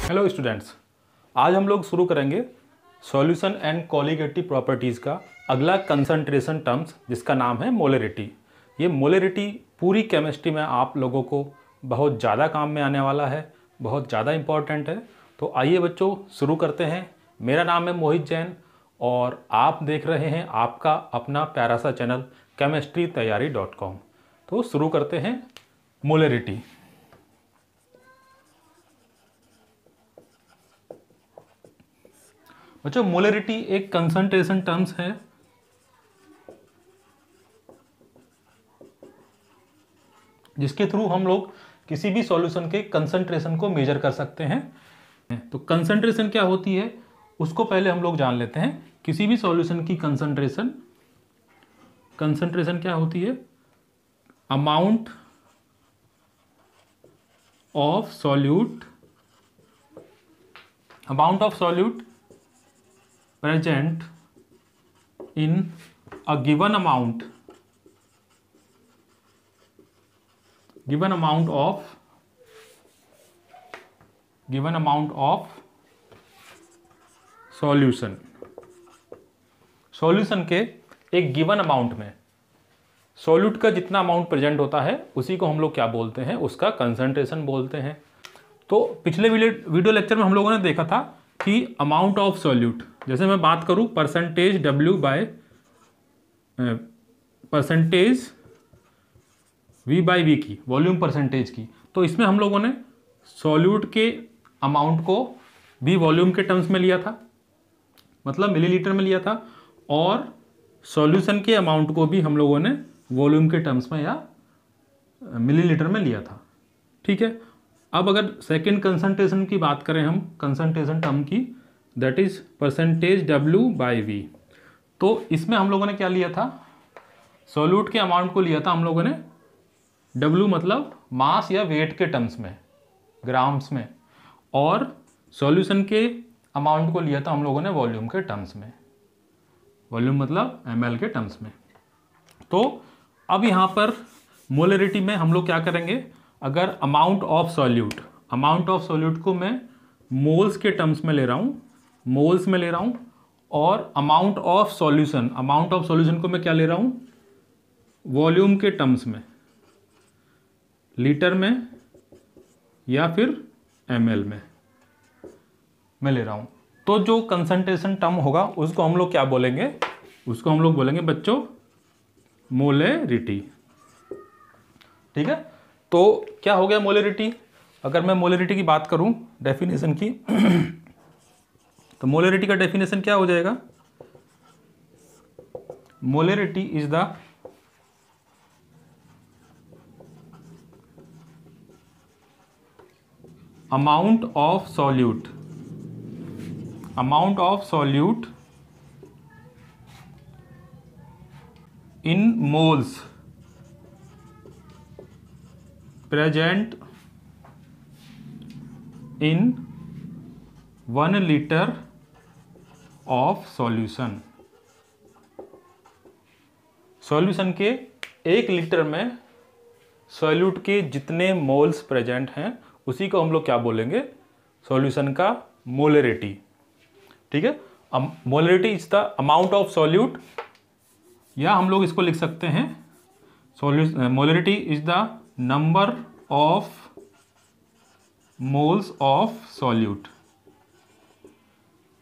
Hello students, आज हम लोग शुरू करेंगे सॉल्यूशन एंड कोलिगेटिव प्रॉपर्टीज़ का अगला कंसंट्रेशन टर्म्स जिसका नाम है मोलरिटी। ये मोलरिटी पूरी केमिस्ट्री में आप लोगों को बहुत ज़्यादा काम में आने वाला है, बहुत ज़्यादा इम्पॉर्टेंट है। तो आइए बच्चों शुरू करते हैं। मेरा नाम है मोहित जैन और आप देख रहे हैं आपका अपना प्यारा सा चैनल chemistrytayari.com। तो शुरू करते हैं मोलरिटी। बच्चों मोलरिटी एक कंसंट्रेशन टर्म्स है जिसके थ्रू हम लोग किसी भी सॉल्यूशन के कंसंट्रेशन को मेजर कर सकते हैं। तो कंसंट्रेशन क्या होती है उसको पहले हम लोग जान लेते हैं। किसी भी सॉल्यूशन की कंसंट्रेशन क्या होती है? Amount of solute present in a given amount of solution के एक गिवन अमाउंट में सॉल्यूट का जितना अमाउंट प्रेजेंट होता है उसी को हम लोग क्या बोलते हैं? उसका कंसंट्रेशन बोलते हैं। तो पिछले वीडियो लेक्चर में हम लोगों ने देखा था कि अमाउंट ऑफ सॉल्यूट, जैसे मैं बात करूं percentage W by percentage V by V की, वॉल्यूम परसेंटेज की, तो इसमें हम लोगों ने सॉल्यूट के अमाउंट को भी वॉल्यूम के टर्म्स में लिया था, मतलब मिलीलीटर में लिया था, और सॉल्यूशन के अमाउंट को भी हम लोगों ने वॉल्यूम के टर्म्स में या मिलीलीटर में लिया था। ठीक है। अब अगर सेकेंड कंसंट्रेशन की बात करें हम, कंसंट्रेशन टर्म की, that is percentage W by V, तो इसमें हम लोगों ने क्या लिया था? सॉल्यूट के अमाउंट को लिया था हम लोगों ने W मतलब मास या वेट के टर्म्स में, ग्राम्स में, और सॉल्यूशन के अमाउंट को लिया था हम लोगों ने वॉल्यूम के टर्म्स में, वॉल्यूम मतलब ml के टर्म्स में। तो अब यहाँ पर मोलरिटी में हम लोग क्या करेंगे? अगर अमाउंट ऑफ सॉल्यूट को मैं मोल्स के टर्म्स में ले रहा हूँ, और अमाउंट ऑफ सॉल्यूशन को मैं क्या ले रहा हूँ? वॉल्यूम के टर्म्स में, लीटर में या फिर ml में मैं ले रहा हूँ। तो जो कंसंट्रेशन टर्म होगा उसको हम लोग क्या बोलेंगे? उसको हम लोग बोलेंगे बच्चों मोलरिटी। ठीक है। तो क्या हो गया मोलरिटी? अगर मैं मोलरिटी की बात करूं डेफिनेशन की तो मोलरिटी का डेफिनेशन क्या हो जाएगा? Molarity is the amount of solute in moles present in 1 liter of solution के 1 लीटर में सॉल्यूट के जितने मोल्स प्रेजेंट हैं उसी को हम लोग क्या बोलेंगे? सॉल्यूशन का मोलरिटी। ठीक है। Molarity is the amount of solute, या हम लोग इसको लिख सकते हैं molarity is the number of moles of solute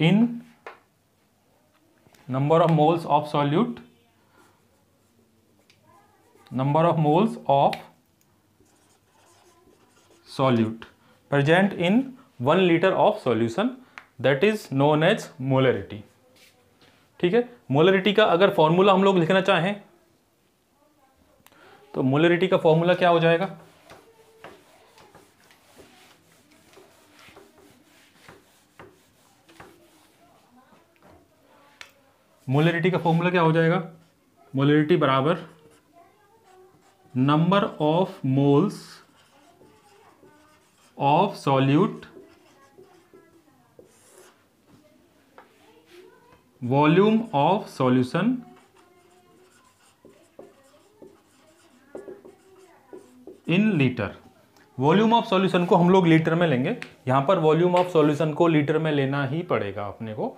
in number of moles of solute present in 1 liter of solution, that is known as molarity। ठीक है। मोलरिटी का अगर फॉर्मूला हम लोग लिखना चाहें तो मोलरिटी का फॉर्मूला क्या हो जाएगा? मोलरिटी बराबर number of moles of solute volume of solution in litre. Volume of solution को हम लोग लीटर में लेंगे। यहाँ पर वॉल्यूम ऑफ सॉल्यूशन को लीटर में लेना ही पड़ेगा अपने को।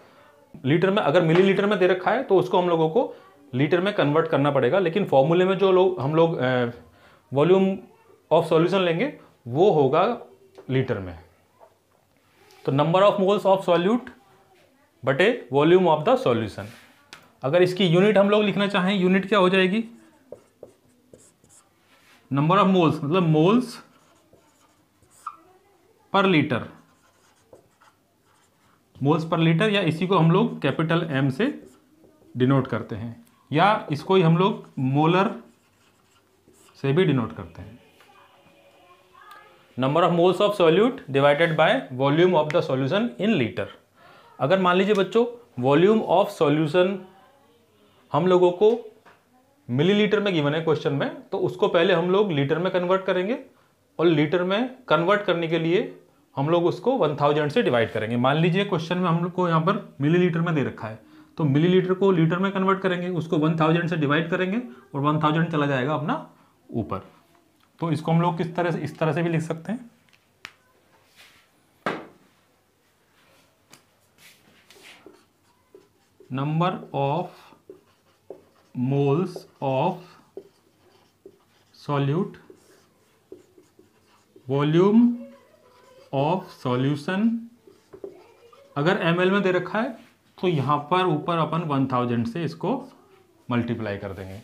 लीटर में, अगर मिलीलीटर में दे रखा है तो उसको हम लोगों को लीटर में कन्वर्ट करना पड़ेगा, लेकिन फॉर्मूले में जो हम लोग वॉल्यूम ऑफ सॉल्यूशन लेंगे वो होगा लीटर में। तो number of moles of solute बटे वॉल्यूम ऑफ द सॉल्यूशन। अगर इसकी यूनिट हम लोग लिखना चाहें, यूनिट क्या हो जाएगी? नंबर ऑफ मोल्स, मतलब moles per litre, moles per litre, या इसी को हम लोग कैपिटल एम से डिनोट करते हैं, या इसको ही हम लोग मोलर से भी डिनोट करते हैं। Number of moles of solute divided by volume of the solution in litre. अगर मान लीजिए बच्चों वॉल्यूम ऑफ सॉल्यूशन हम लोगों को मिलीलीटर में गिवन है क्वेश्चन में, तो उसको पहले हम लोग लीटर में कन्वर्ट करेंगे, और लीटर में कन्वर्ट करने के लिए हम लोग उसको 1000 से डिवाइड करेंगे। मान लीजिए क्वेश्चन में हम लोग को यहाँ पर मिलीलीटर में दे रखा है, तो मिलीलीटर को लीटर में कन्वर्ट करेंगे, उसको 1000 से डिवाइड करेंगे और 1000 चला जाएगा अपना ऊपर। तो इसको हम लोग किस तरह से, इस तरह से भी लिख सकते हैं। Number of moles of solute volume of solution, अगर ml में दे रखा है तो यहां पर ऊपर अपन 1000 से इसको मल्टीप्लाई कर देंगे।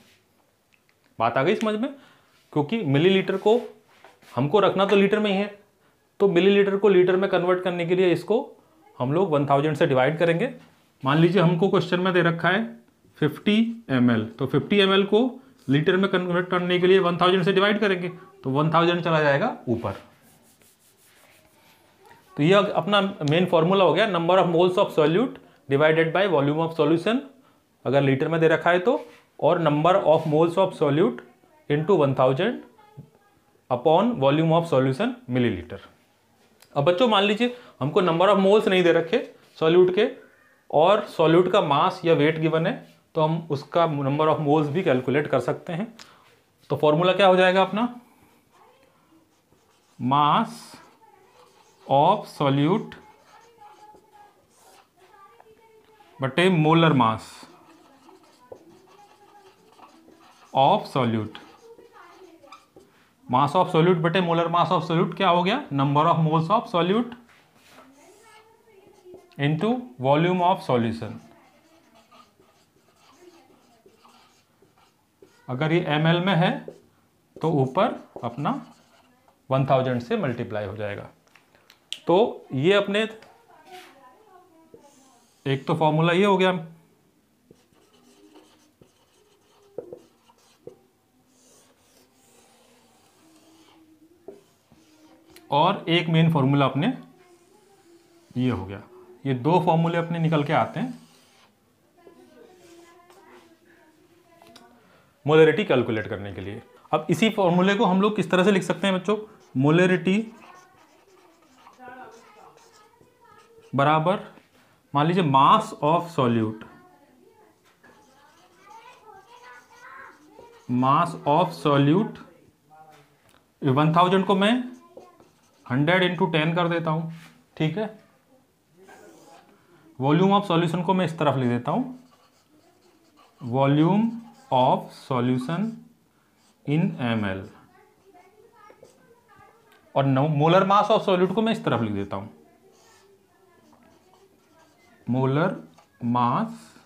बात आ गई समझ में? क्योंकि मिलीलीटर को हमको रखना तो लीटर में ही है, तो मिलीलीटर को लीटर में कन्वर्ट करने के लिए इसको हम लोग 1000 से डिवाइड करेंगे। मान लीजिए हमको क्वेश्चन में दे रखा है 50 ml, तो 50 ml को लीटर में कन्वर्ट करने के लिए 1000 से डिवाइड करेंगे, तो 1000 चला जाएगा ऊपर। तो ये अपना मेन फॉर्मूला हो गया, number of moles of solute divided by volume of solution, अगर लीटर में दे रखा है तो, और number of moles of solute into 1000 upon volume of solution millilitre. अब बच्चों मान लीजिए हमको नंबर ऑफ मोल्स नहीं दे रखे सॉल्यूट के, और सॉल्यूट का मास या वेट गिवन है, तो हम उसका नंबर ऑफ मोल्स भी कैलकुलेट कर सकते हैं। तो फॉर्मूला क्या हो जाएगा अपना? मास ऑफ सॉल्यूट बटे molar mass of solute. Mass of solute बटे मोलर मास ऑफ सॉल्यूट क्या हो गया? Number of moles of solute into volume of solution. अगर ये ml में है तो ऊपर अपना 1000 से मल्टीप्लाई हो जाएगा। तो ये अपने एक तो फॉर्मूला ये हो गया, और एक मेन फॉर्मूला अपने ये हो गया। ये दो फॉर्मूले अपने निकल के आते हैं मोलरिटी कैलकुलेट करने के लिए। अब इसी फॉर्मूले को हम लोग किस तरह से लिख सकते हैं बच्चों? मोलरिटी बराबर मान लीजिए मास of solute, mass of solute 1000 को मैं 100 इंटू 10 कर देता हूं, ठीक है। वॉल्यूम ऑफ सॉल्यूशन को मैं इस तरफ लिख देता हूं, volume of solution in ml, और मोलर मास ऑफ सॉल्यूट को मैं इस तरफ लिख देता हूं, molar mass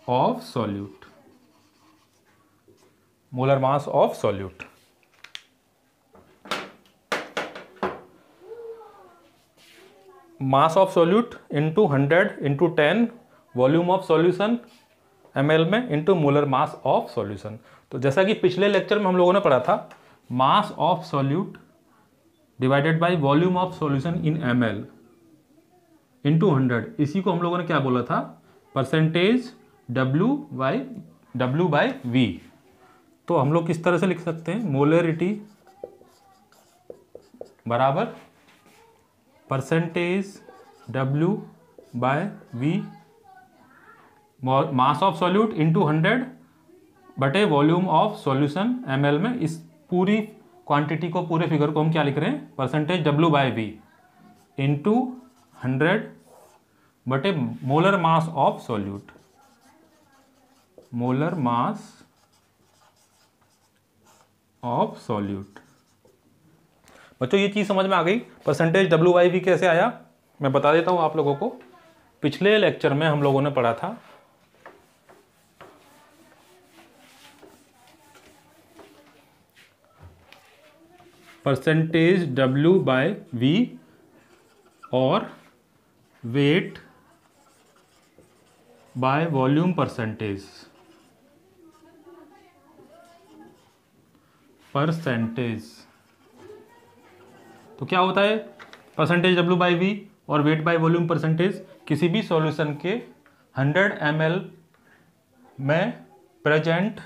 of solute, molar mass of solute. Mass of solute into 100 into 10 volume of solution ml में into molar mass of solution. तो जैसा कि पिछले लेक्चर में हम लोगों ने पढ़ा था, mass of solute divided by volume of solution in ml into 100, इसी को हम लोगों ने क्या बोला था? Percentage W by V। तो हम लोग किस तरह से लिख सकते हैं? मोलरिटी बराबर percentage W by V, mass of solute into 100 बटे वॉल्यूम ऑफ सॉल्यूशन ml में। इस पूरी क्वांटिटी को, पूरे फिगर को हम क्या लिख रहे हैं, परसेंटेज W/V इंटू 100 बटे molar mass of solute, molar mass of solute. बच्चों ये चीज़ समझ में आ गई, परसेंटेज W/V कैसे आया, मैं बता देता हूँ आप लोगों को। पिछले लेक्चर में हम लोगों ने पढ़ा था परसेंटेज W/V और वेट बाय वॉल्यूम परसेंटेज, तो क्या होता है परसेंटेज W/V और वेट बाय वॉल्यूम परसेंटेज, किसी भी सॉल्यूशन के 100 ml में प्रेजेंट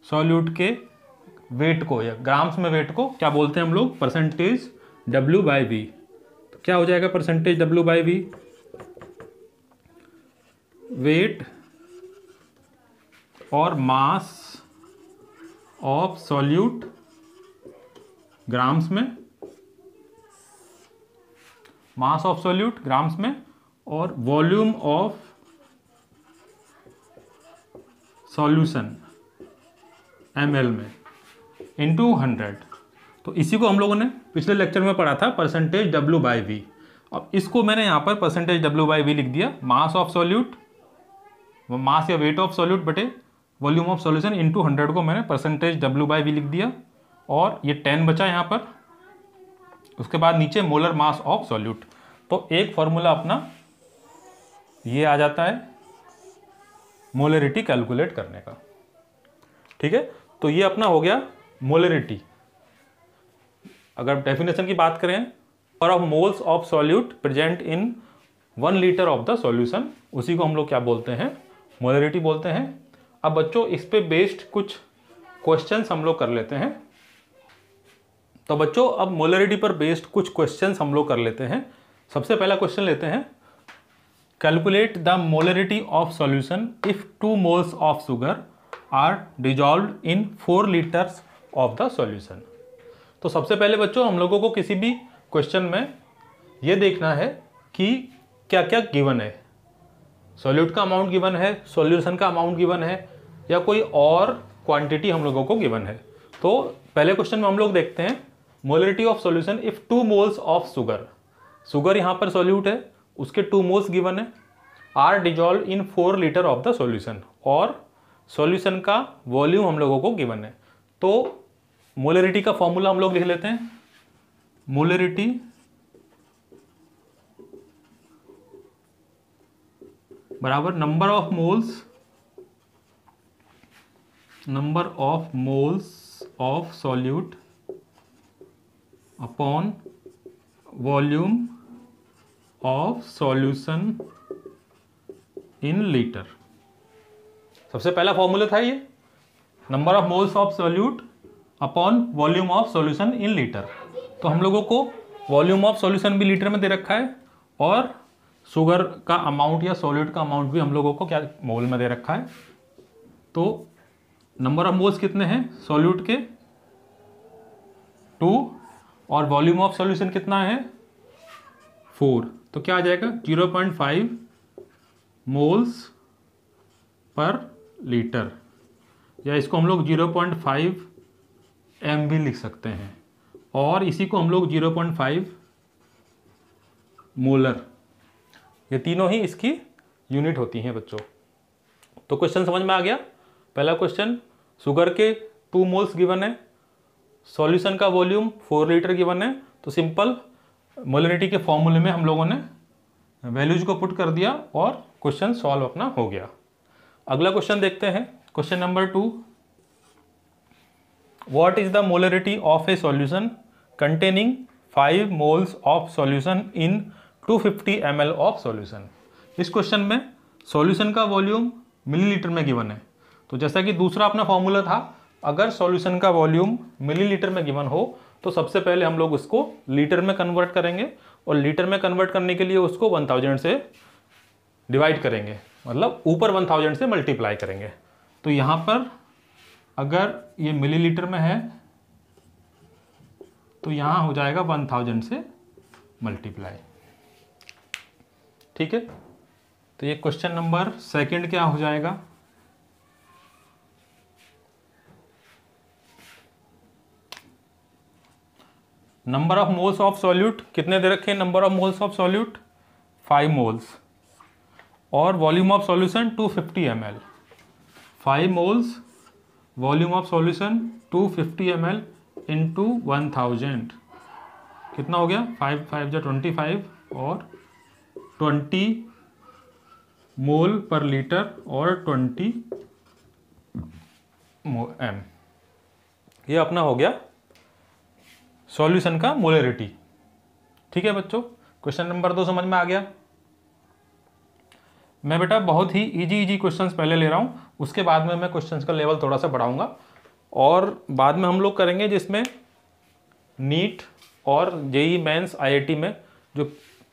सॉल्यूट के वेट को या ग्राम्स में वेट को क्या बोलते हैं हम लोग, परसेंटेज W/V। तो क्या हो जाएगा परसेंटेज W/V, वेट और मास ऑफ सॉल्यूट ग्राम्स में, मास ऑफ सॉल्यूट ग्राम्स में, और वॉल्यूम ऑफ सॉल्यूशन ml में इंटू 100। तो इसी को हम लोगों ने पिछले लेक्चर में पढ़ा था परसेंटेज W/V। अब इसको मैंने यहाँ पर परसेंटेज W/V लिख दिया, मास ऑफ सॉल्यूट, मास या वेट ऑफ सॉल्यूट बटे वॉल्यूम ऑफ सॉल्यूशन इंटू 100 को मैंने परसेंटेज W/V लिख दिया, और ये 10 बचा यहाँ पर। उसके बाद नीचे मोलर मास ऑफ सॉल्यूट। तो एक फॉर्मूला अपना ये आ जाता है मोलरिटी कैलकुलेट करने का, ठीक है। तो ये अपना हो गया मोलरिटी। अगर डेफिनेशन की बात करें, number of moles of solute present in 1 litre of the solution, उसी को हम लोग क्या बोलते हैं, मोलरिटी बोलते हैं। अब बच्चों इस पे बेस्ड कुछ क्वेश्चंस हम लोग कर लेते हैं। तो बच्चों अब मोलरिटी पर बेस्ड कुछ क्वेश्चंस हम लोग कर लेते हैं। सबसे पहला क्वेश्चन लेते हैं, calculate the molarity of solution if 2 moles of sugar are dissolved in 4 litres of the solution. तो सबसे पहले बच्चों हम लोगों को किसी भी क्वेश्चन में ये देखना है कि क्या क्या गिवन है, सॉल्यूट का अमाउंट गिवन है, सॉल्यूशन का अमाउंट गिवन है, या कोई और क्वांटिटी हम लोगों को गिवन है। तो पहले क्वेश्चन में हम लोग देखते हैं molarity of solution if 2 moles of sugar, sugar यहाँ पर सॉल्यूट है, उसके 2 मोल्स गिवन है, are dissolve in 4 litre of the solution, और सॉल्यूशन का वॉल्यूम हम लोगों को गिवन है। तो मोलरिटी का फॉर्मूला हम लोग लिख लेते हैं, मोलरिटी बराबर number of moles of solute upon volume of solution in litre. सबसे पहला फॉर्मूला था ये, number of moles of solute upon volume of solution in litre. तो हम लोगों को वॉल्यूम ऑफ सॉल्यूशन भी लीटर में दे रखा है, और शुगर का अमाउंट या सॉल्यूट का अमाउंट भी हम लोगों को क्या मोल में दे रखा है। तो नंबर ऑफ मोल्स कितने हैं सॉल्यूट के, 2, और वॉल्यूम ऑफ सॉल्यूशन कितना है, 4। तो क्या आ जाएगा 0.5 मोल्स पर लीटर, या इसको हम लोग 0.5 m भी लिख सकते हैं, और इसी को हम लोग 0.5 मोलर, ये तीनों ही इसकी यूनिट होती हैं बच्चों। तो क्वेश्चन समझ में आ गया। पहला क्वेश्चन, शुगर के 2 मोल्स गिवन है, सॉल्यूशन का वॉल्यूम 4 लीटर गिवन है। तो सिंपल मोलरिटी के फॉर्मूले में हम लोगों ने वैल्यूज को पुट कर दिया और क्वेश्चन सॉल्व अपना हो गया। अगला क्वेश्चन देखते हैं, question number 2, what is the molarity of A solution containing 5 moles of solution in 250 ml of solution. इस क्वेश्चन में सॉल्यूशन का वॉल्यूम मिलीलीटर में गिवन है। तो जैसा कि दूसरा अपना फॉर्मूला था, अगर सॉल्यूशन का वॉल्यूम मिलीलीटर में गिवन हो तो सबसे पहले हम लोग उसको लीटर में कन्वर्ट करेंगे, और लीटर में कन्वर्ट करने के लिए उसको 1000 से डिवाइड करेंगे, मतलब ऊपर 1000 से मल्टीप्लाई करेंगे। तो यहाँ पर अगर ये मिलीलीटर में है तो यहाँ हो जाएगा 1000 से मल्टीप्लाई। ठीक है, तो ये क्वेश्चन नंबर सेकंड क्या हो जाएगा? Number of moles of solute कितने दे रखे हैं? Number of moles of solute 5 moles और volume of solution 250 ml। 5 moles volume of solution 250 ml into 1000 कितना हो गया? 5 5 जा 25 और 20 मोल पर लीटर और 20 m। ये अपना हो गया सॉल्यूशन का मोलरिटी। ठीक है बच्चों, क्वेश्चन नंबर 2 समझ में आ गया। मैं बेटा बहुत ही इजी क्वेश्चंस पहले ले रहा हूं, उसके बाद में मैं क्वेश्चंस का लेवल थोड़ा सा बढ़ाऊंगा और बाद में हम लोग करेंगे जिसमें नीट और जेई मेंस आईआईटी में जो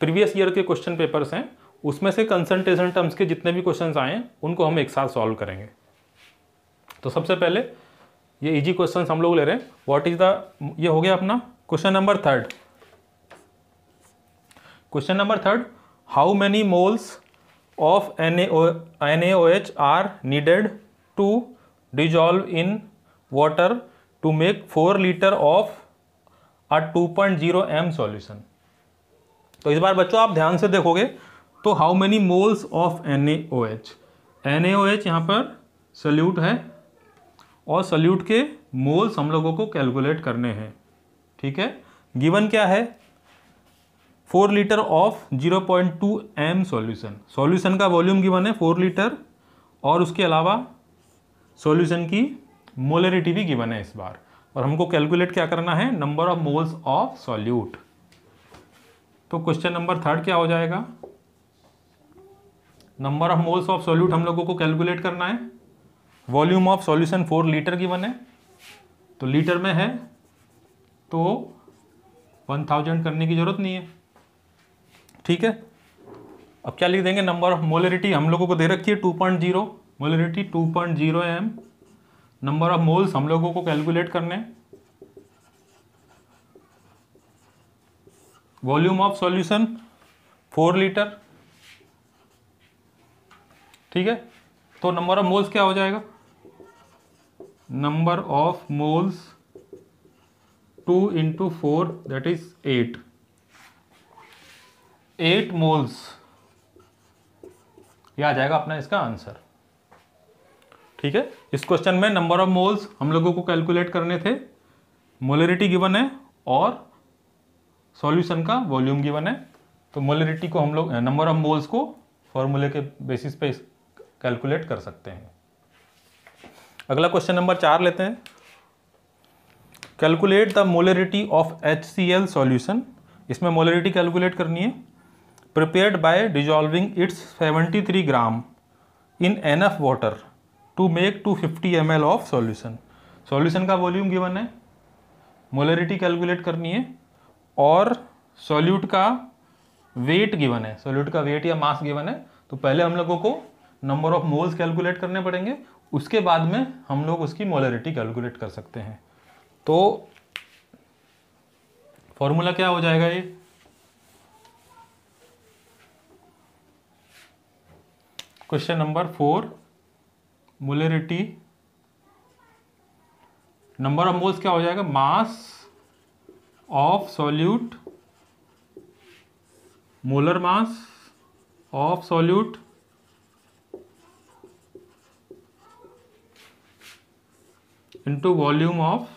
प्रीवियस ईयर के क्वेश्चन पेपर्स हैं उसमें से कंसंट्रेशन टर्म्स के जितने भी क्वेश्चंस आए हैं उनको हम एक साथ सॉल्व करेंगे। तो सबसे पहले ये इजी क्वेश्चंस हम लोग ले रहे हैं। व्हाट इज द, ये हो गया अपना question number 3। Question number 3, how many moles of NaOH are needed to dissolve in water to make 4 litre of a 2.0 m solution. तो इस बार बच्चों आप ध्यान से देखोगे तो how many moles of NaOH, NaOH यहाँ पर सल्यूट है और सल्यूट के मोल्स हम लोगों को कैलकुलेट करने हैं। ठीक है, गिवन क्या है? 4 litre of 0.2 m solution. Solution का वॉल्यूम गिवन है 4 लीटर और उसके अलावा सॉल्यूशन की मोलरिटी भी गिवन है इस बार, और हमको कैलकुलेट क्या करना है? Number of moles of solute. तो क्वेश्चन नंबर 3 क्या हो जाएगा? Number of moles of solute हम लोगों को कैलकुलेट करना है। Volume of solution 4 litre given है, तो लीटर में है तो 1000 करने की जरूरत नहीं है। ठीक है, अब क्या लिख देंगे? नंबर ऑफ मोलरिटी हम लोगों को दे रखी है 2.0, molarity 2.0 m। Number of moles हम लोगों को कैलकुलेट करने। Volume of solution 4 litre. ठीक है, तो नंबर ऑफ मोल्स क्या हो जाएगा? Number of moles 2 into 4 that is 8 moles, ये आ जाएगा अपना इसका आंसर। ठीक है, इस क्वेश्चन में नंबर ऑफ मोल्स हम लोगों को कैलकुलेट करने थे, मोलरिटी गिवन है और सॉल्यूशन का वॉल्यूम गिवन है। तो मोलरिटी को हम लोग, नंबर ऑफ मोल्स को फॉर्मूले के बेसिस पे कैलकुलेट कर सकते हैं। अगला क्वेश्चन नंबर 4 लेते हैं। Calculate the molarity of HCl solution. इसमें मोलरिटी कैलकुलेट करनी है। Prepared by dissolving its 73 gram in enough water to make 250 ml of solution. Solution का वॉल्यूम गिवन है, मोलरिटी कैलकुलेट करनी है और सॉल्यूट का वेट गिवन है, सॉल्यूट का वेट या मास गिवन है। तो पहले हम लोगों को नंबर ऑफ मोल्स कैलकुलेट करने पड़ेंगे, उसके बाद में हम लोग उसकी मोलरिटी कैलकुलेट कर सकते हैं। तो फॉर्मूला क्या हो जाएगा? ये question number 4, molarity, number of moles क्या हो जाएगा? मास of solute, molar mass of solute into volume of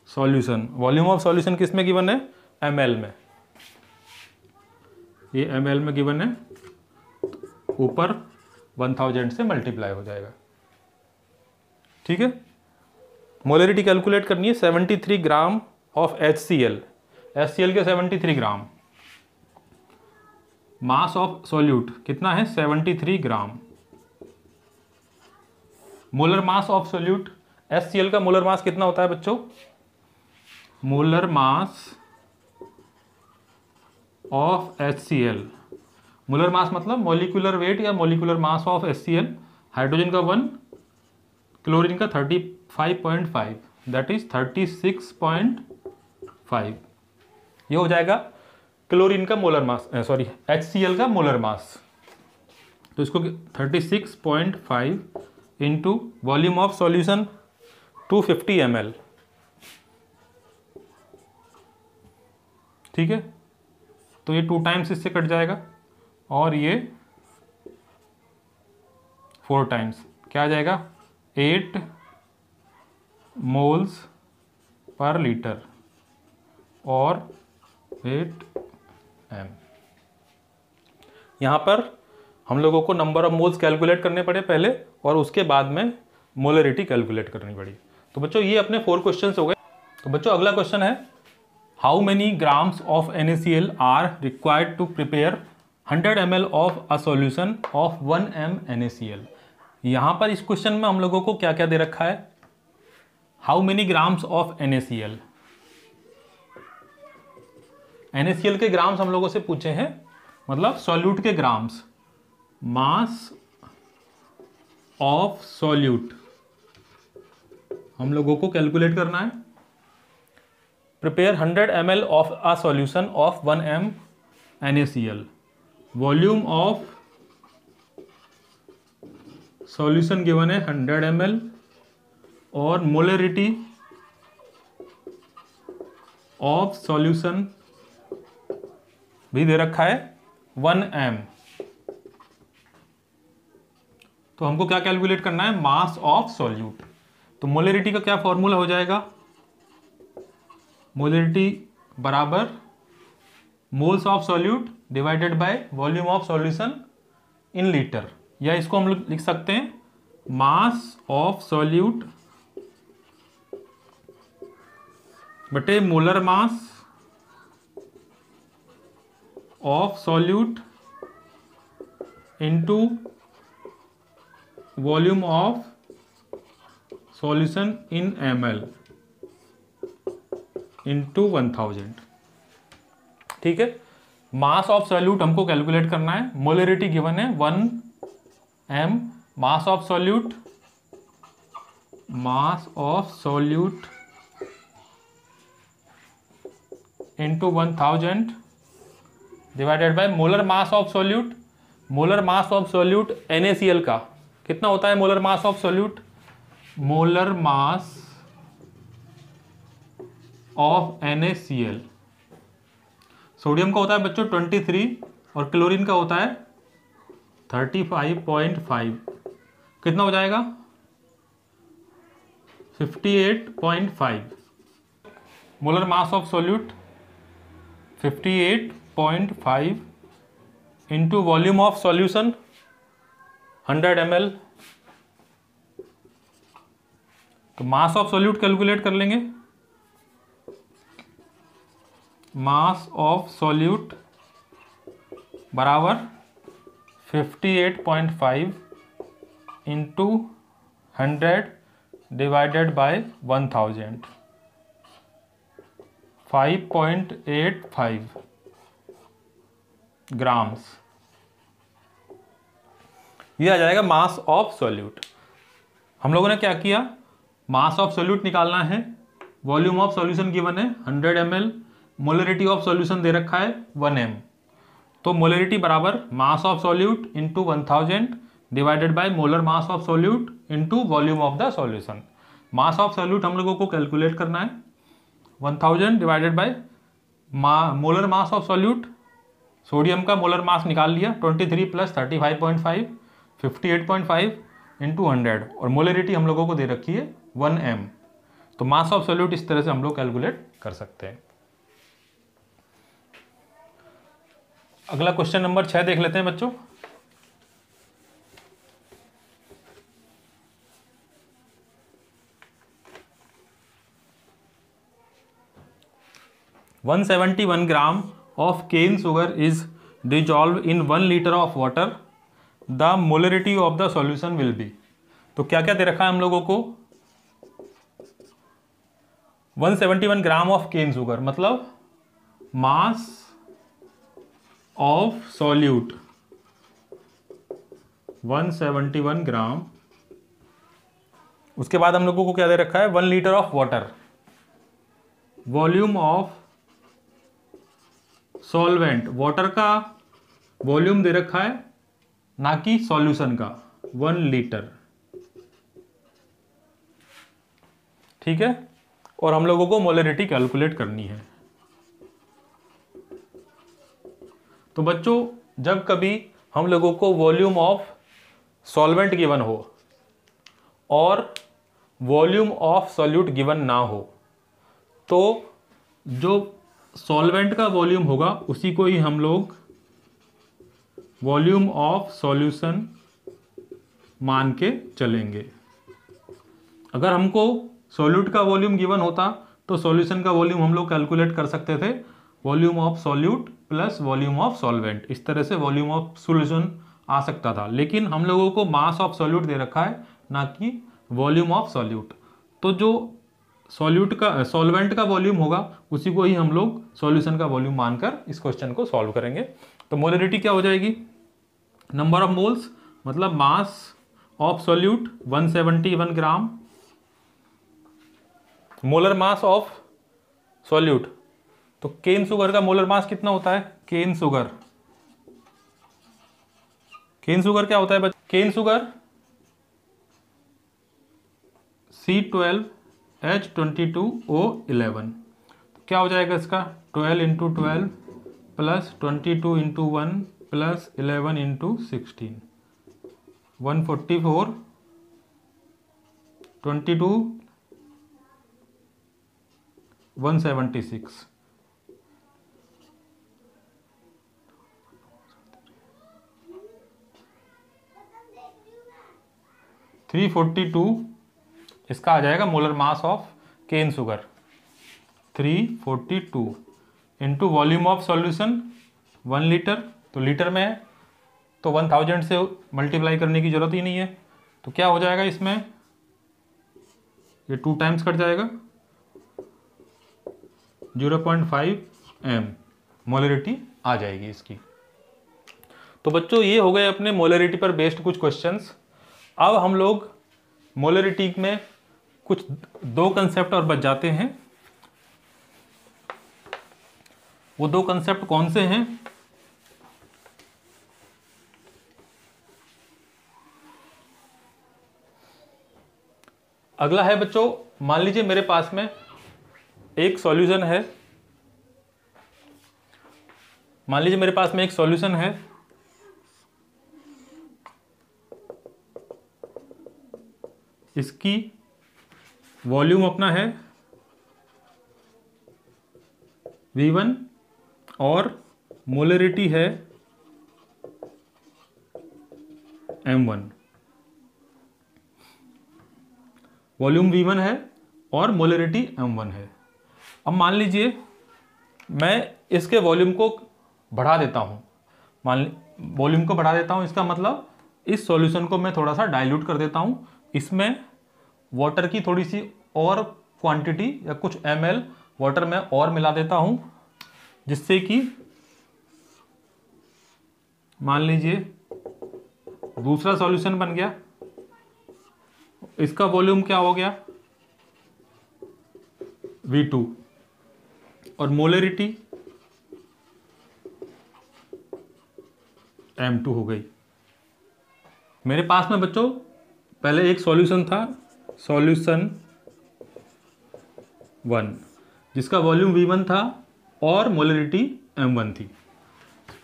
solution. Volume of solution किस में गिवन है? ml में। ये ml में गिवन है, ऊपर 1000 से मल्टीप्लाई हो जाएगा। ठीक है, मोलरिटी कैलकुलेट करनी है 73 ग्राम ऑफ HCl, HCl के 73 ग्राम। मास ऑफ सॉल्यूट कितना है? 73 gram. Molar mass of solute, HCl का मोलर मास कितना होता है बच्चों? Molar mass of HCl, molar mass मतलब मॉलिक्यूलर वेट या molecular mass of HCl। Hydrogen का 1, क्लोरीन का 35.5, दैट इज 36.5। ये हो जाएगा क्लोरीन का मोलर मास, सॉरी HCl का मोलर मास। तो इसको 36.5 into volume of solution 250 ml, ठीक है। तो ये 2 टाइम्स इससे कट जाएगा और ये 4 टाइम्स, क्या आ जाएगा 8 मोल्स पर लीटर और 8 m। यहाँ पर हम लोगों को नंबर ऑफ मोल्स कैलकुलेट करने पड़े पहले और उसके बाद में मोलरिटी कैलकुलेट करनी पड़ी। तो बच्चों ये अपने 4 क्वेश्चन हो गए। तो बच्चों अगला क्वेश्चन है, how many grams of NaCl are required to prepare 100 ml of a solution of 1 m NaCl। यहाँ पर इस क्वेश्चन में हम लोगों को क्या क्या दे रखा है, how many grams of NaCl। NaCl के ग्राम्स हम लोगों से पूछे हैं, मतलब सॉल्यूट के ग्राम्स, मास ऑफ सॉल्यूट हम लोगों को कैलकुलेट करना है। Prepare 100 ml of a solution of 1 m NaCl, volume of solution given है 100 ml और मोलरिटी ऑफ सॉल्यूशन भी दे रखा है 1 m। तो हमको क्या कैलकुलेट करना है, मास ऑफ सॉल्यूट। तो मोलरिटी का क्या फॉर्मूला हो जाएगा, मोलरिटी बराबर moles of solute divided by volume of solution in litre, या इसको हम लोग लिख सकते हैं मास ऑफ सॉल्यूट बटे molar mass of solute into volume of solution in ml into 1000, ठीक है। मास ऑफ सॉल्यूट हमको कैलकुलेट करना है, मोलरिटी गिवन है 1 m, mass of solute into 1000 divided by molar mass of solute. Molar mass of solute NaCl का कितना होता है, molar mass of solute, molar mass of NaCl sodium का होता है बच्चों 23 और क्लोरीन का होता है 35.5, कितना हो जाएगा 58.5। Molar mass of solute 58.5 into volume of solution 100 ml। तो मास ऑफ सॉल्यूट कैलकुलेट कर लेंगे, मास ऑफ सॉल्यूट बराबर 58.5 इंटू 100 डिवाइडेड बाय 1000, 5.85 ग्राम्स, ये आ जाएगा मास ऑफ सॉल्यूट। हम लोगों ने क्या किया, मास ऑफ सॉल्यूट निकालना है, वॉल्यूम ऑफ सॉल्यूशन गिवन है 100 ml, मोलरिटी ऑफ सॉल्यूशन दे रखा है 1 m। तो मोलरिटी बराबर मास of solute into 1000 divided by molar mass of solute into volume of the solution. Mass of solute हम लोगों को कैलकुलेट करना है 1000 divided by molar mass of solute. Sodium का मोलर मास निकाल लिया 23 प्लस 35.5 58.5 इंटू 100 और मोलरिटी हम लोगों को दे रखी है 1 m। तो मास ऑफ सॉल्यूट इस तरह से हम लोग कैलकुलेट कर सकते हैं। अगला क्वेश्चन नंबर 6 देख लेते हैं बच्चों। One 171 gram of cane sugar is dissolve in 1 litre of water, the molarity of the solution will be. तो क्या क्या दे रखा है हम लोगों को, 171 ग्राम ऑफ केन सुगर मतलब मास ऑफ सॉल्यूट 171 ग्राम उसके बाद हम लोगों को क्या दे रखा है, 1 litre of water, volume of solvent, water का वॉल्यूम दे रखा है ना कि सॉल्यूशन का, 1 लीटर, ठीक है। और हम लोगों को मोलरिटी कैलकुलेट करनी है। तो बच्चों जब कभी हम लोगों को वॉल्यूम ऑफ सॉल्वेंट गिवन हो और वॉल्यूम ऑफ सॉल्यूट गिवन ना हो, तो जो सॉल्वेंट का वॉल्यूम होगा उसी को ही हम लोग वॉल्यूम ऑफ सॉल्यूशन मान के चलेंगे। अगर हमको सॉल्यूट का वॉल्यूम गिवन होता तो सॉल्यूशन का वॉल्यूम हम लोग कैलकुलेट कर सकते थे, volume of solute plus volume of solvent, इस तरह से वॉल्यूम ऑफ सॉल्यूशन आ सकता था। लेकिन हम लोगों को मास ऑफ सॉल्यूट दे रखा है ना कि वॉल्यूम ऑफ सॉल्यूट। तो जो सॉल्यूट का सॉल्वेंट का वॉल्यूम होगा उसी को ही हम लोग सॉल्यूशन का वॉल्यूम मानकर इस क्वेश्चन को सॉल्व करेंगे। तो मोलरिटी क्या हो जाएगी, नंबर ऑफ मोल्स मतलब मास of solute 171 gram, molar mass of solute. तो केन शुगर का मोलर मास कितना होता है, केन शुगर क्या होता है बच्चे, केन शुगर C12H22O11। तो क्या हो जाएगा इसका, 12 × 12 प्लस 22 × 1 प्लस 11 × 16, 144, 22, 176, 342 इसका आ जाएगा molar mass of cane sugar, 342 into volume of solution 1 litre, तो लीटर में है तो 1000 से मल्टीप्लाई करने की जरूरत ही नहीं है। तो क्या हो जाएगा इसमें, ये 2 टाइम्स कट जाएगा, 0.5 m मोलरिटी आ जाएगी इसकी। तो बच्चों ये हो गए अपने मोलरिटी पर बेस्ड कुछ क्वेश्चंस। अब हम लोग मोलरिटी में कुछ 2 कंसेप्ट और बच जाते हैं। वो 2 कंसेप्ट कौन से हैं, अगला है बच्चों, मान लीजिए मेरे पास में एक सॉल्यूशन है, मान लीजिए मेरे पास में एक सॉल्यूशन है, इसकी वॉल्यूम अपना है V1 और मोलरिटी है M1। वॉल्यूम V1 है और मोलरिटी M1 है। अब मान लीजिए मैं इसके वॉल्यूम को बढ़ा देता हूँ, वॉल्यूम को बढ़ा देता हूँ, इसका मतलब इस सॉल्यूशन को मैं थोड़ा सा डाइल्यूट कर देता हूँ, इसमें वाटर की थोड़ी सी और क्वांटिटी या कुछ ml वाटर में और मिला देता हूँ, जिससे कि मान लीजिए दूसरा सॉल्यूशन बन गया। इसका वॉल्यूम क्या हो गया, V2 और मोलरिटी M2 हो गई। मेरे पास में बच्चों पहले एक सॉल्यूशन था, सॉल्यूशन 1, जिसका वॉल्यूम V1 था और मोलरिटी M1 थी।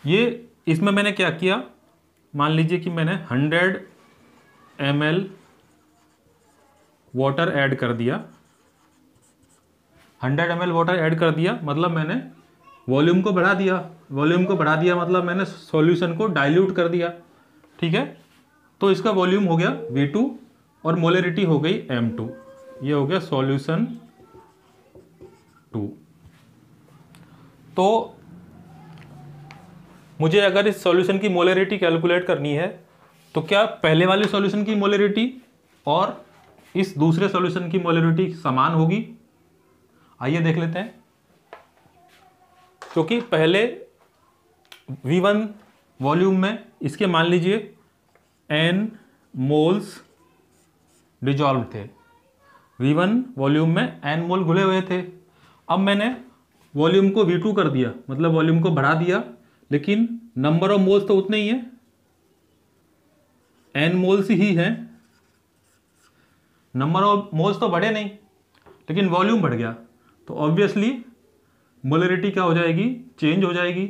ये इसमें मैंने क्या किया, मान लीजिए कि मैंने 100 ml वाटर ऐड कर दिया, 100 ml वाटर ऐड कर दिया मतलब मैंने वॉल्यूम को बढ़ा दिया, वॉल्यूम को बढ़ा दिया मतलब मैंने सॉल्यूशन को डाइल्यूट कर दिया, ठीक है। तो इसका वॉल्यूम हो गया V2 और मोलरिटी हो गई M2, ये हो गया सॉल्यूशन 2। तो मुझे अगर इस सॉल्यूशन की मोलरिटी कैलकुलेट करनी है तो क्या पहले वाले सॉल्यूशन की मोलरिटी और इस दूसरे सॉल्यूशन की मोलरिटी समान होगी, आइए देख लेते हैं। क्योंकि पहले V1 वॉल्यूम में इसके मान लीजिए n मोल्स डिजॉल्व थे, V1 वॉल्यूम में n मोल घुले हुए थे। अब मैंने वॉल्यूम को V2 कर दिया, मतलब वॉल्यूम को बढ़ा दिया, लेकिन नंबर ऑफ मोल्स तो उतने ही है, n मोल्स ही है, नंबर ऑफ मोल्स तो बढ़े नहीं, लेकिन वॉल्यूम बढ़ गया। तो ऑब्वियसली मोलरिटी क्या हो जाएगी, चेंज हो जाएगी,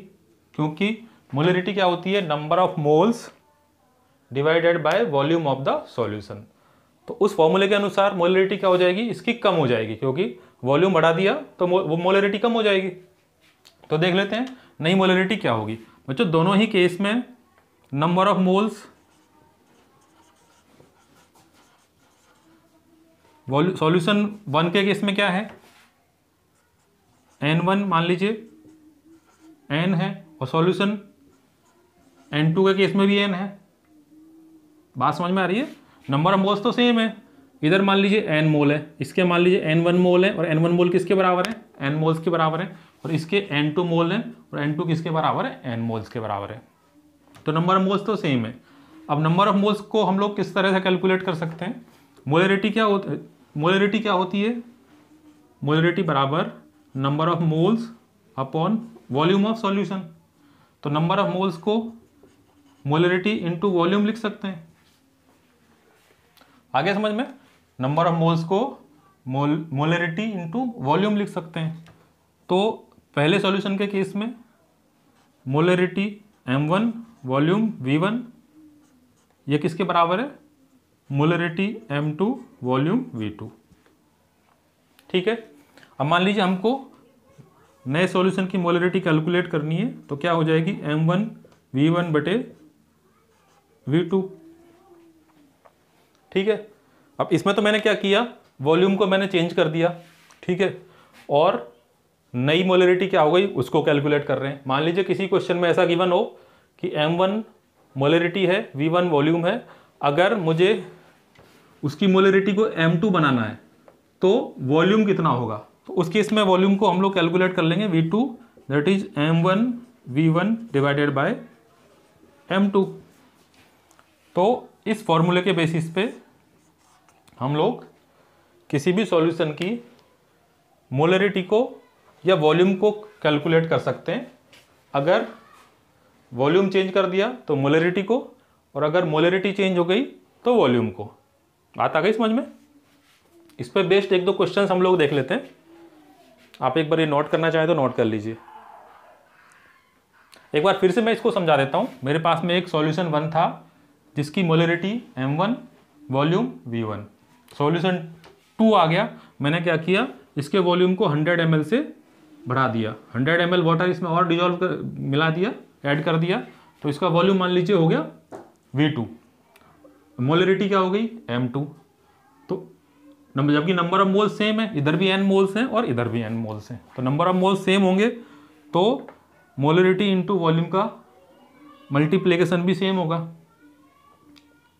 क्योंकि मोलरिटी क्या होती है, number of moles divided by volume of the solution. तो उस फॉर्मूले के अनुसार मोलरिटी क्या हो जाएगी, इसकी कम हो जाएगी, क्योंकि वॉल्यूम बढ़ा दिया तो वो मोलरिटी कम हो जाएगी। तो देख लेते हैं नई मोलरिटी क्या होगी। बच्चों दोनों ही केस में नंबर ऑफ मोल्स सॉल्यूशन 1 के केस में क्या है, N1 मान लीजिए N है, और सॉल्यूशन N2 के केस में भी N है। बात समझ में आ रही है? नंबर ऑफ मोल्स तो सेम है, इधर मान लीजिए n मोल है, इसके मान लीजिए n1 मोल है, और n1 मोल किसके बराबर है, n मोल्स के बराबर है, और इसके n2 मोल है, और n2 किसके बराबर है, n मोल्स के बराबर है। तो नंबर ऑफ मोल्स तो सेम है। अब नंबर ऑफ मोल्स को हम लोग किस तरह से कैलकुलेट कर सकते हैं, मोलरिटी क्या होती है, मोलरिटी बराबर number of moles upon volume of solution. तो नंबर ऑफ मोल्स को मोलरिटी इंटू वॉल्यूम लिख सकते हैं। आगे समझ में, नंबर ऑफ मोल्स को मोलरिटी इंटू वॉल्यूम लिख सकते हैं। तो पहले सॉल्यूशन के केस में मोलरिटी m1 वॉल्यूम v1, ये किसके बराबर है, मोलरिटी m2 वॉल्यूम v2। ठीक है। अब मान लीजिए हमको नए सॉल्यूशन की मोलरिटी कैलकुलेट करनी है, तो क्या हो जाएगी, m1 v1 बटे v2। ठीक है। अब इसमें तो मैंने क्या किया, वॉल्यूम को मैंने चेंज कर दिया, ठीक है, और नई मोलरिटी क्या हो गई उसको कैलकुलेट कर रहे हैं। मान लीजिए किसी क्वेश्चन में ऐसा गिवन हो कि m1 मोलरिटी है, v1 वॉल्यूम है, अगर मुझे उसकी मोलरिटी को m2 बनाना है तो वॉल्यूम कितना होगा, तो उस केस में वॉल्यूम को हम लोग कैलकुलेट कर लेंगे v2 that is m1 v1 divided by m2। तो इस फॉर्मूले के बेसिस पे हम लोग किसी भी सॉल्यूशन की मोलरिटी को या वॉल्यूम को कैलकुलेट कर सकते हैं। अगर वॉल्यूम चेंज कर दिया तो मोलरिटी को, और अगर मोलरिटी चेंज हो गई तो वॉल्यूम को। बात आ गई समझ में? इस पर बेस्ड एक दो क्वेश्चंस हम लोग देख लेते हैं। आप एक बार ये नोट करना चाहें तो नोट कर लीजिए। एक बार फिर से मैं इसको समझा देता हूं। मेरे पास में एक सॉल्यूशन 1 था जिसकी molarity m1 volume v1। Solution 2 आ गया, मैंने क्या किया, इसके वॉल्यूम को 100 ml से बढ़ा दिया, 100 ml वाटर इसमें और डिजोल्व कर मिला दिया, ऐड कर दिया, तो इसका वॉल्यूम मान लीजिए हो गया v2। मोलरिटी क्या हो गई, m2। तो जबकि नंबर ऑफ मोल्स सेम है, इधर भी n मोल्स हैं और इधर भी n मोल्स हैं, तो नंबर ऑफ मोल्स सेम होंगे तो मोलरिटी इंटू वॉल्यूम का मल्टीप्लिकेशन भी सेम होगा।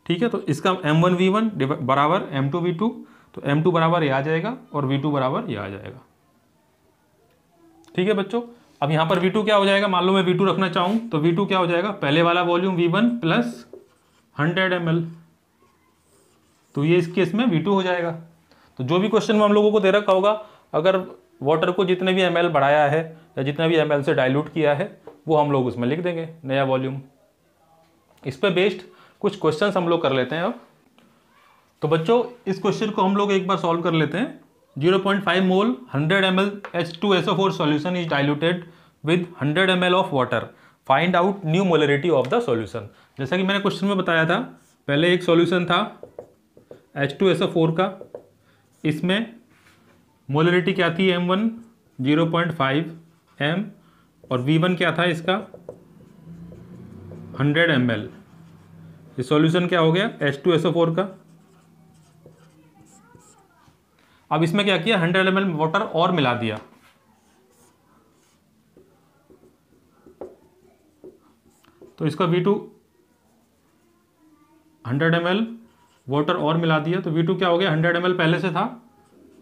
ठीक है। तो इसका m1 v1 बराबर m2 v2, तो m2 बराबर ये आ जाएगा और v2 बराबर ये आ जाएगा। ठीक है बच्चों। अब यहाँ पर v2 क्या हो जाएगा, मान लो मैं v2 रखना चाहूँ तो v2 क्या हो जाएगा, पहले वाला वॉल्यूम v1 प्लस 100 ml, तो ये इस केस में v2 हो जाएगा। तो जो भी क्वेश्चन में हम लोगों को दे रखा होगा, अगर वाटर को जितने भी ml बढ़ाया है या जितना भी ml से डाइल्यूट किया है वो हम लोग उसमें लिख देंगे नया वॉल्यूम। इस पर बेस्ड कुछ क्वेश्चंस हम लोग कर लेते हैं अब। तो बच्चों इस क्वेश्चन को हम लोग एक बार सॉल्व कर लेते हैं। 0.5 मोल 100 ml H2SO4 solution is diluted with 100 ml of water, find out new molarity of the solution. जैसा कि मैंने क्वेश्चन में बताया था, पहले एक सॉल्यूशन था H2SO4 का, इसमें मोलरिटी क्या थी m1 0.5 m, और v1 क्या था इसका 100 ml। ये सॉल्यूशन क्या हो गया H2SO4 का। अब इसमें क्या किया, 100 ml वाटर और मिला दिया, तो इसका V2 100 ml वाटर और मिला दिया, तो V2 क्या हो गया, 100 ml पहले से था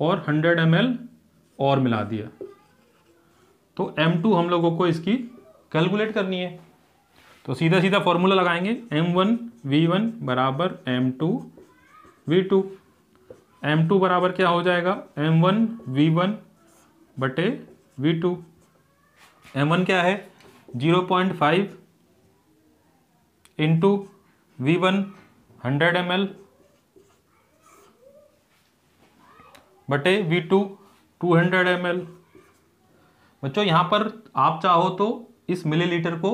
और 100 ml और मिला दिया, तो m2 हम लोगों को इसकी कैलकुलेट करनी है। तो सीधा सीधा फॉर्मूला लगाएंगे, m1 v1 बराबर m2 v2। M2 बराबर क्या हो जाएगा, M1 V1 बटे V2। M1 क्या है 0.5 इंटू V1 100 ml बटे V2 200 ml। बच्चों यहाँ पर आप चाहो तो इस मिलीलीटर को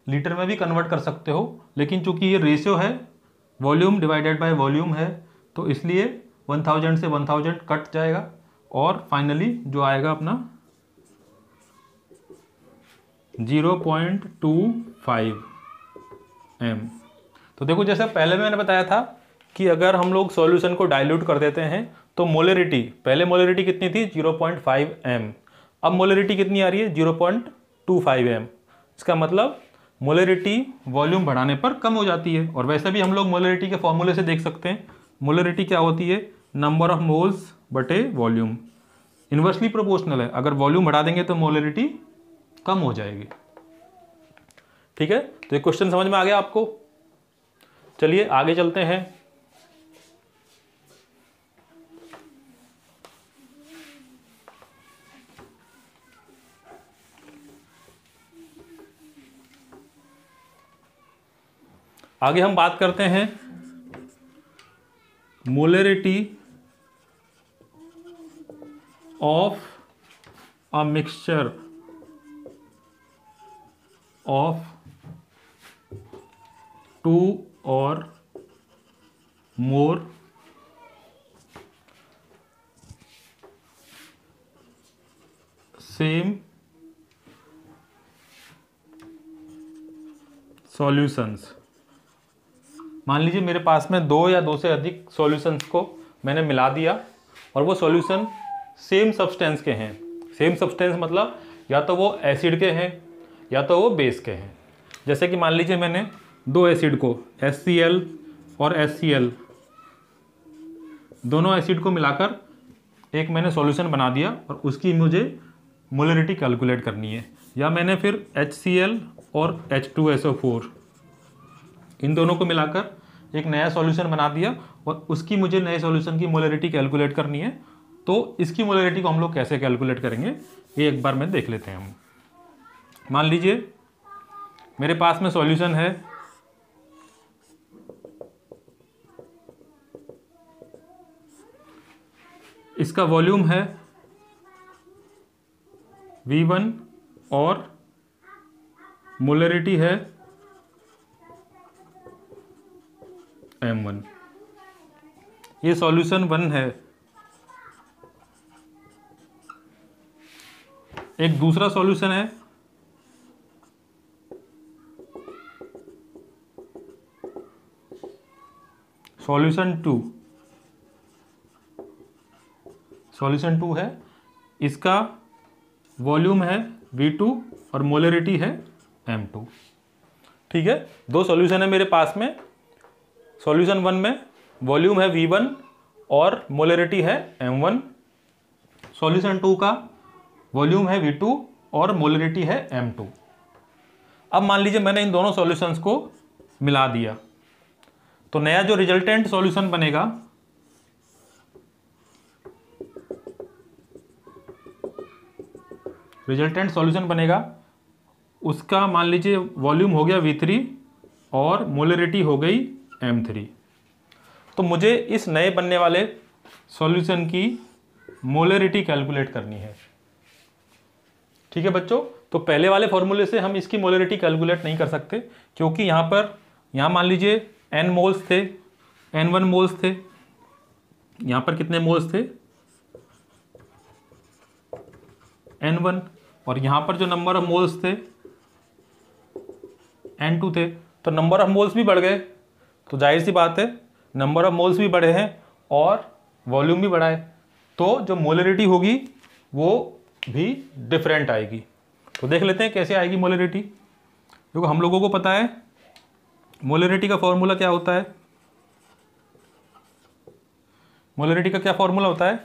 लीटर में भी कन्वर्ट कर सकते हो, लेकिन चूंकि ये रेशियो है वॉल्यूम डिवाइडेड बाय वॉल्यूम है, तो इसलिए 1000 से 1000 कट जाएगा और फाइनली जो आएगा अपना 0.25 m। तो देखो जैसे पहले मैंने बताया था कि अगर हम लोग सॉल्यूशन को डाइल्यूट कर देते हैं तो मोलरिटी, पहले मोलरिटी कितनी थी 0.5 m, अब मोलरिटी कितनी आ रही है 0.25 m। इसका मतलब मोलरिटी वॉल्यूम बढ़ाने पर कम हो जाती है। और वैसे भी हम लोग मोलरिटी के फॉर्मूले से देख सकते हैं, मोलरिटी क्या होती है नंबर ऑफ मोल्स बटे वॉल्यूम, इन्वर्सली प्रोपोर्शनल है। अगर वॉल्यूम बढ़ा देंगे तो मोलरिटी कम हो जाएगी। ठीक है, तो ये क्वेश्चन समझ में आ गया आपको। चलिए आगे चलते हैं। आगे हम बात करते हैं molarity of a mixture of 2 और मोर सेम सॉल्यूशंस। मान लीजिए मेरे पास में 2 या 2 से अधिक सॉल्यूशंस को मैंने मिला दिया और वो सॉल्यूशन सेम सब्सटेंस के हैं। सेम सब्सटेंस मतलब या तो वो एसिड के हैं या तो वो बेस के हैं। जैसे कि मान लीजिए मैंने 2 एसिड को HCl और HCl दोनों एसिड को मिलाकर एक मैंने सॉल्यूशन बना दिया और उसकी मुझे मोलरिटी कैलकुलेट करनी है। या मैंने फिर HCl और H2SO4 इन दोनों को मिलाकर एक नया सॉल्यूशन बना दिया और उसकी मुझे नए सॉल्यूशन की मोलरिटी कैलकुलेट करनी है। तो इसकी मोलरिटी को हम लोग कैसे कैलकुलेट करेंगे ये एक बार में देख लेते हैं हम। मान लीजिए मेरे पास में सॉल्यूशन है इसका वॉल्यूम है V1 और मोलरिटी है M1। ये सॉल्यूशन 1 है। एक दूसरा सॉल्यूशन है सॉल्यूशन 2। सॉल्यूशन 2 है, इसका वॉल्यूम है V2 और मोलरिटी है M2। ठीक है, 2 सॉल्यूशन है मेरे पास में। सॉल्यूशन 1 में वॉल्यूम है V1 और मोलरिटी है M1। सॉल्यूशन 2 का वॉल्यूम है V2 और मोलरिटी है M2। अब मान लीजिए मैंने इन दोनों सॉल्यूशंस को मिला दिया तो नया जो रिजल्टेंट सॉल्यूशन बनेगा उसका मान लीजिए वॉल्यूम हो गया V3 और मोलरिटी हो गई M3। तो मुझे इस नए बनने वाले सॉल्यूशन की मोलरिटी कैलकुलेट करनी है। ठीक है बच्चों, तो पहले वाले फॉर्मूले से हम इसकी मोलरिटी कैलकुलेट नहीं कर सकते क्योंकि यहाँ मान लीजिए n मोल्स थे, n1 मोल्स थे। यहाँ पर कितने मोल्स थे n1 और यहाँ पर जो नंबर ऑफ मोल्स थे n2 थे। तो नंबर ऑफ मोल्स भी बढ़ गए, तो जाहिर सी बात है नंबर ऑफ मोल्स भी बढ़े हैं और वॉल्यूम भी बढ़ा है, तो जो मोलरिटी होगी वो भी डिफरेंट आएगी। तो देख लेते हैं कैसे आएगी मोलरिटी। क्योंकि हम लोगों को पता है मोलरिटी का फॉर्मूला क्या होता है। मोलरिटी का क्या फॉर्मूला होता है,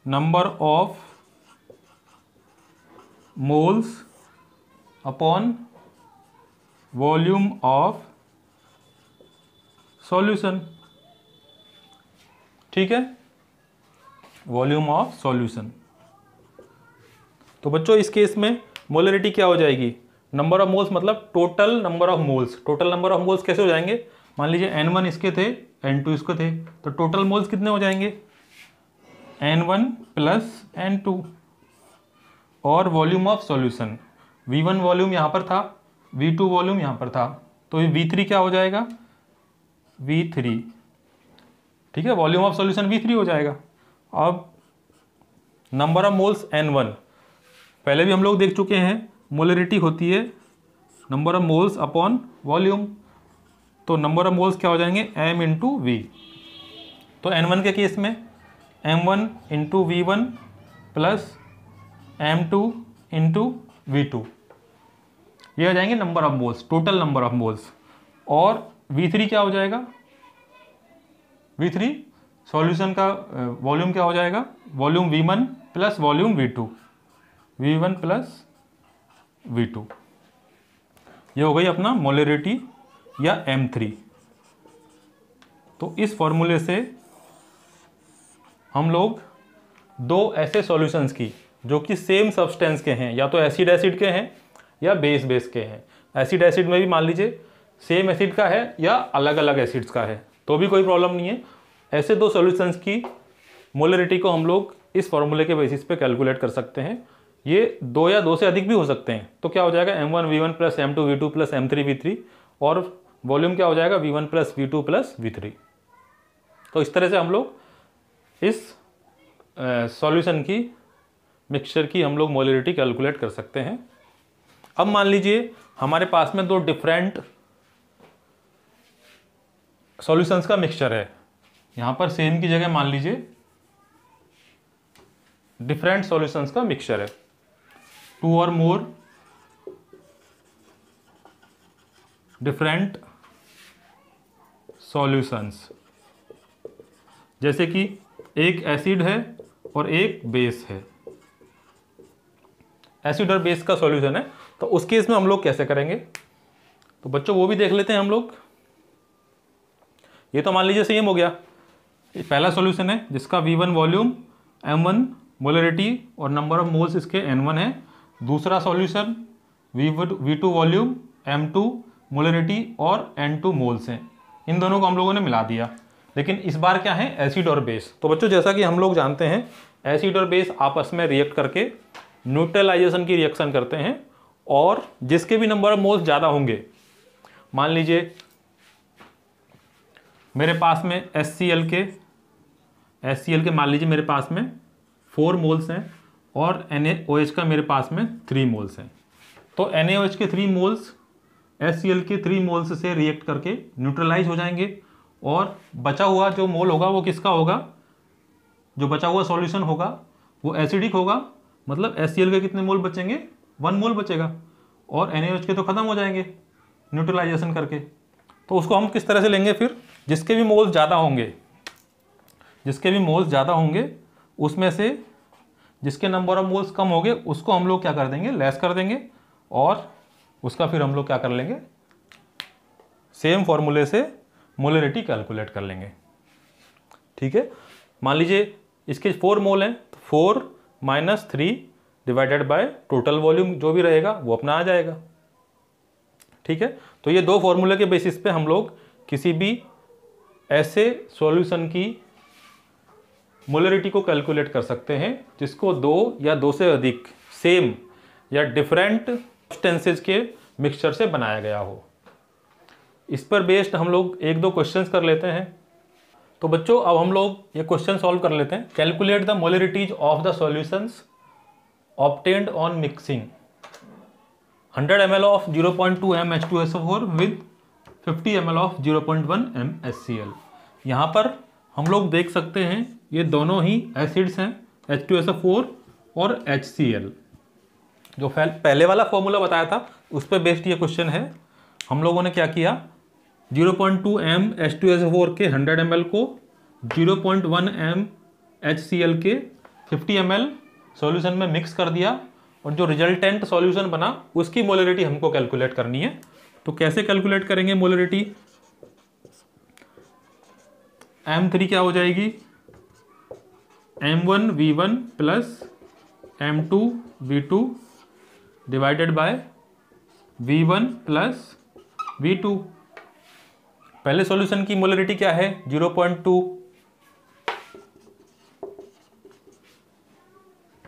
number of moles upon volume of solution. ठीक है, वॉल्यूम ऑफ सॉल्यूशन। तो बच्चों इस केस में मोलरिटी क्या हो जाएगी, नंबर ऑफ मोल्स मतलब total number of moles. Total number of moles कैसे हो जाएंगे, मान लीजिए N1 इसके थे, N2 इसके थे, तो टोटल मोल्स कितने हो जाएंगे, N1 प्लस N2। और volume of solution, V1 volume यहाँ पर था, V2 वॉल्यूम यहाँ पर था, तो ये V3 क्या हो जाएगा, V3। ठीक है, वॉल्यूम ऑफ सॉल्यूशन V3 हो जाएगा। अब नंबर ऑफ मोल्स N1, पहले भी हम लोग देख चुके हैं, मोलरिटी होती है number of moles upon volume. तो नंबर ऑफ मोल्स क्या हो जाएंगे, M इंटू V। तो N1 के केस में M1 into V1 plus M2 into V2, ये हो जाएंगे number of moles, total number of moles. और V3 क्या हो जाएगा, V3 सॉल्यूशन का वॉल्यूम क्या हो जाएगा, volume V1 plus volume V2, V1 plus V2। ये हो गई अपना मोलरिटी या M3। तो इस फॉर्मूले से हम लोग दो ऐसे सॉल्यूशंस की जो कि सेम सब्सटेंस के हैं, या तो एसिड एसिड के हैं या बेस बेस के हैं। एसिड एसिड में भी मान लीजिए सेम एसिड का है या अलग अलग एसिड्स का है, तो भी कोई प्रॉब्लम नहीं है। ऐसे दो सॉल्यूशंस की मोलरिटी को हम लोग इस फॉर्मूले के बेसिस पे कैलकुलेट कर सकते हैं। ये दो या दो से अधिक भी हो सकते हैं। तो क्या हो जाएगा, M1 V1 plus M2 V2 plus M3 V3, और वॉल्यूम क्या हो जाएगा, V1 plus V2 plus V3। तो इस तरह से हम लोग इस सॉल्यूशन की मिक्सचर की हम लोग मोलरिटी कैलकुलेट कर सकते हैं। अब मान लीजिए हमारे पास में दो डिफरेंट सॉल्यूशंस का मिक्सचर है। यहाँ पर सेम की जगह मान लीजिए डिफरेंट सॉल्यूशंस का मिक्सचर है, 2 और मोर डिफरेंट सॉल्यूशंस। जैसे कि एक एसिड है और एक बेस है, एसिड और बेस का सॉल्यूशन है, तो उस केस में हम लोग कैसे करेंगे, तो बच्चों वो भी देख लेते हैं हम लोग। ये तो मान लीजिए सेम हो गया, ये पहला सॉल्यूशन है जिसका V1 वॉल्यूम, M1 मोलरिटी और नंबर ऑफ मोल्स इसके N1 है। दूसरा solution V2 volume, M2 molarity और N2 मोल्स हैं। इन दोनों को हम लोगों ने मिला दिया, लेकिन इस बार क्या है, एसिड और बेस। तो बच्चों जैसा कि हम लोग जानते हैं, एसिड और बेस आपस में रिएक्ट करके न्यूट्रलाइजेशन की रिएक्शन करते हैं, और जिसके भी नंबर ऑफ मोल्स ज़्यादा होंगे, मान लीजिए मेरे पास में HCl के मान लीजिए मेरे पास में 4 मोल्स हैं और NaOH का मेरे पास में 3 मोल्स हैं। तो NaOH के 3 मोल्स HCl के 3 मोल्स से रिएक्ट करके न्यूट्रलाइज हो जाएंगे, और बचा हुआ जो मोल होगा वो किसका होगा, जो बचा हुआ सॉल्यूशन होगा वो एसिडिक होगा। मतलब HCl के कितने मोल बचेंगे, 1 मोल बचेगा, और NaOH के तो खत्म हो जाएंगे न्यूट्रलाइजेशन करके। तो उसको हम किस तरह से लेंगे, फिर जिसके भी मोल्स ज़्यादा होंगे उसमें से जिसके नंबर ऑफ मोल्स कम होंगे उसको हम लोग क्या कर देंगे, लेस कर देंगे, और उसका फिर हम लोग क्या कर लेंगे, सेम फॉर्मूले से मोलरिटी कैलकुलेट कर लेंगे। ठीक है, मान लीजिए इसके 4 मोल हैं, तो 4 - 3 डिवाइडेड बाय टोटल वॉल्यूम जो भी रहेगा वो अपना आ जाएगा। ठीक है, तो ये दो फॉर्मूले के बेसिस पे हम लोग किसी भी ऐसे सॉल्यूशन की मोलरिटी को कैलकुलेट कर सकते हैं जिसको 2 या 2 से अधिक सेम या डिफरेंट सब्सटेंसेस के मिक्सचर से बनाया गया हो। इस पर बेस्ड हम लोग 1-2 क्वेश्चंस कर लेते हैं। तो बच्चों अब हम लोग ये क्वेश्चन सॉल्व कर लेते हैं। Calculate the molarities of the solutions obtained on mixing 100 ml of 0.2 m H2SO4 with 50 ml of 0.1 m HCl। यहाँ पर हम लोग देख सकते हैं ये दोनों ही एसिड्स हैं, H2SO4 और HCl। जो पहले वाला फॉर्मूला बताया था उस पर बेस्ड ये क्वेश्चन है। हम लोगों ने क्या किया, 0.2 m H2SO4 के 100 ml को 0.1 m HCl के 50 ml सॉल्यूशन में मिक्स कर दिया, और जो रिजल्टेंट सॉल्यूशन बना उसकी मोलरिटी हमको कैलकुलेट करनी है। तो कैसे कैलकुलेट करेंगे मोलरिटी, M3 क्या हो जाएगी, M1V1 plus M2V2 divided by V1 plus V2। पहले सॉल्यूशन की मोलरिटी क्या है 0.2,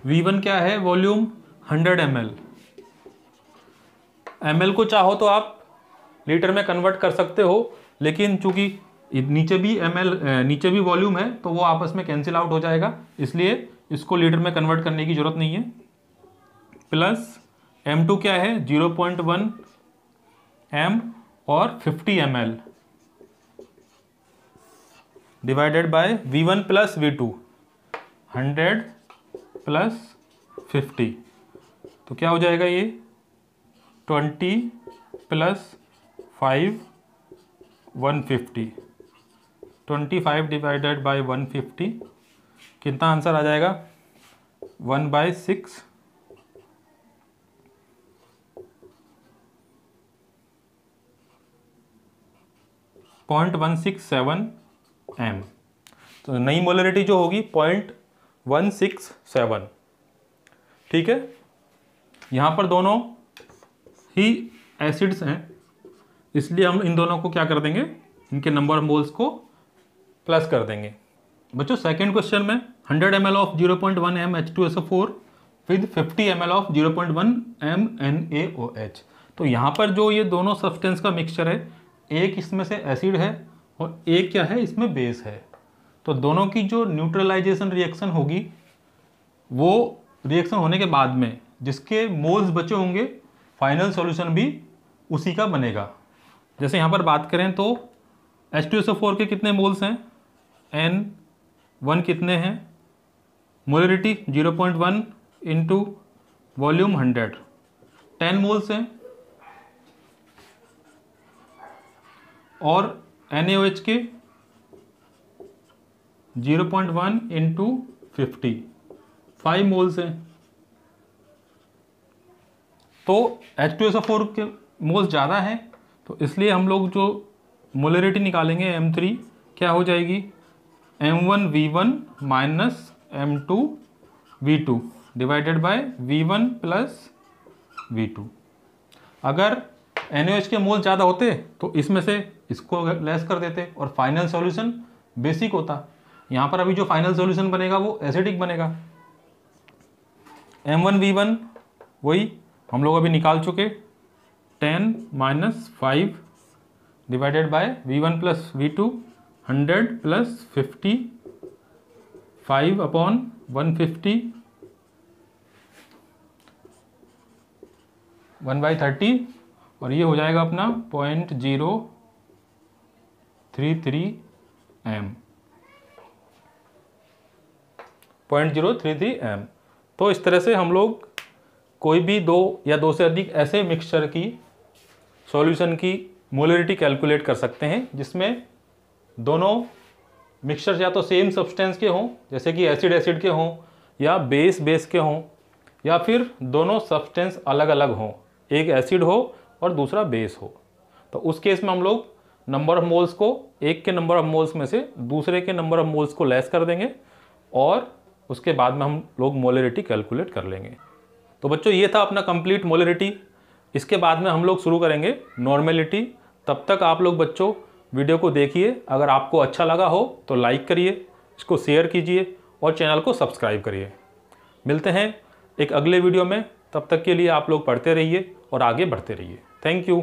V1 क्या है वॉल्यूम 100 ml। ml को चाहो तो आप लीटर में कन्वर्ट कर सकते हो, लेकिन चूंकि नीचे भी वॉल्यूम है तो वो आपस में कैंसिल आउट हो जाएगा, इसलिए इसको लीटर में कन्वर्ट करने की जरूरत नहीं है। प्लस M2 क्या है 0.1 m और 50 ml divided by V1 plus V2 100 plus 50, तो क्या हो जाएगा ये 20 प्लस 5 150, 25 डिवाइडेड बाय 150 कितना आंसर आ जाएगा 1/6। 0.167 m, तो नई मोलरिटी जो होगी 0.167। ठीक है, यहाँ पर दोनों ही एसिड्स हैं, इसलिए हम इन दोनों को क्या कर देंगे, इनके नंबर ऑफ मोल्स को प्लस कर देंगे। बच्चों सेकंड क्वेश्चन में 100 ml of 0.1 m H2SO4 with 50 ml of 0.1 m NaOH। तो यहाँ पर जो ये दोनों सब्सटेंस का मिक्सचर है, एक इसमें से एसिड है और एक क्या है इसमें बेस है, तो दोनों की जो न्यूट्रलाइजेशन रिएक्शन होगी वो रिएक्शन होने के बाद में जिसके मोल्स बचे होंगे फाइनल सॉल्यूशन भी उसी का बनेगा। जैसे यहाँ पर बात करें तो H2SO4 के कितने मोल्स हैं, N1 कितने हैं, मोलरिटी 0.1 इंटू वॉल्यूम 100 10 मोल्स हैं, और NaOH के 0.1 इंटू 50 5 मोल्स हैं। तो H2SO4 के मोल्स ज़्यादा हैं, तो इसलिए हम लोग जो मोलरिटी निकालेंगे M3 क्या हो जाएगी M1V1 minus M2V2 divided by V1 plus V2। अगर NaOH के मोल ज़्यादा होते तो इसमें से इसको लेस कर देते और फाइनल सॉल्यूशन बेसिक होता। यहाँ पर अभी जो फाइनल सॉल्यूशन बनेगा वो एसिडिक बनेगा। M1V1 वही हम लोग अभी निकाल चुके 10 minus 5 divided by V1 plus V2 100 plus 50 5 upon 150 1/30, और ये हो जाएगा अपना 0.033 m 0.033 m। तो इस तरह से हम लोग कोई भी दो या दो से अधिक ऐसे मिक्सचर की सॉल्यूशन की मोलरिटी कैलकुलेट कर सकते हैं जिसमें दोनों मिक्सचर या तो सेम सब्सटेंस के हों, जैसे कि एसिड एसिड के हों, या बेस बेस के हों, या फिर दोनों सब्सटेंस अलग अलग हों, एक एसिड हो और दूसरा बेस हो। तो उस केस में हम लोग नंबर ऑफ मोल्स को एक के नंबर ऑफ मोल्स में से दूसरे के नंबर ऑफ मोल्स को लेस कर देंगे और उसके बाद में हम लोग मोलरिटी कैलकुलेट कर लेंगे। तो बच्चों ये था अपना कंप्लीट मोलरिटी। इसके बाद में हम लोग शुरू करेंगे नॉर्मेलिटी। तब तक आप लोग बच्चों वीडियो को देखिए, अगर आपको अच्छा लगा हो तो लाइक करिए, इसको शेयर कीजिए और चैनल को सब्सक्राइब करिए। मिलते हैं एक अगले वीडियो में, तब तक के लिए आप लोग पढ़ते रहिए और आगे बढ़ते रहिए। Thank you.